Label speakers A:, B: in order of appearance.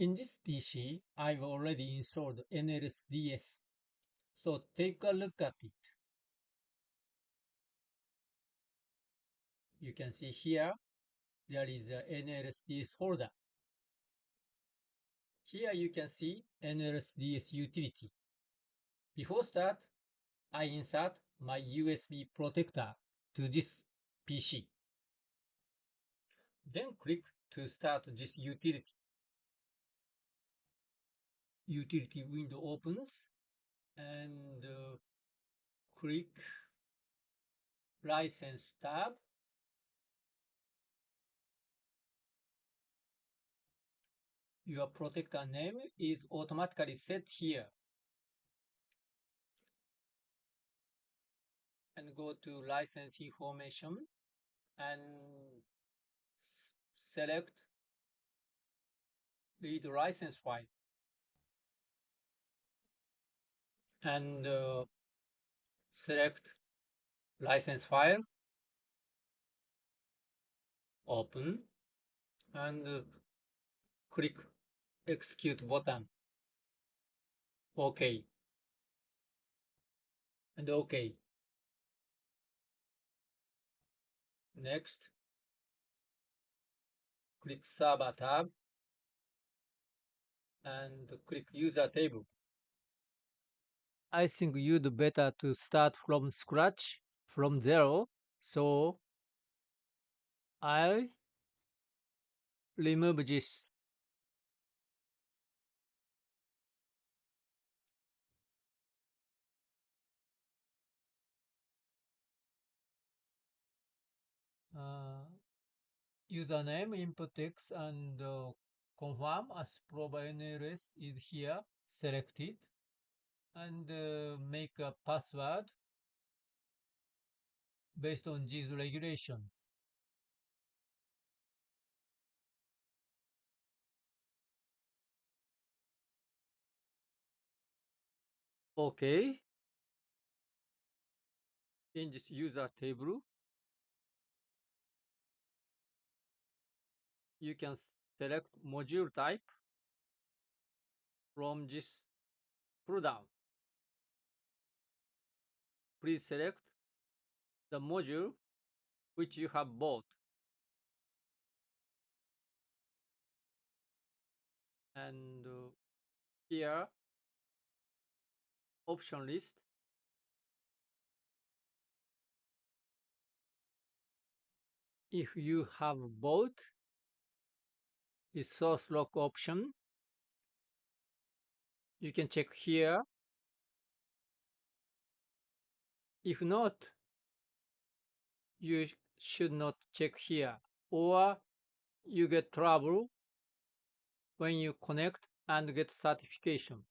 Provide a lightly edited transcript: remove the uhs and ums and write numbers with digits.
A: In this PC, I've already installed NLS-DS, so take a look at it. You can see here, there is a NLS-DS folder. Here you can see NLS-DS utility. Before start, I insert my USB protector to this PC. Then click to start this utility. Utility window opens and click License tab. Your protector name is automatically set here. And go to license information and select read license file. And select license file, open, and click execute button. OK. And OK. Next, click Server tab and click User table. I think you'd better to start from scratch, from zero, so I remove this. Username input text and confirm Asprova NLS is here selected, and make a password based on these regulations. Okay. In this user table, you can select module type from this pull down. Please select the module which you have bought. And here, option list. If you have bought the source lock option, you can check here. If not, you should not check here, or you get trouble when you connect and get certification.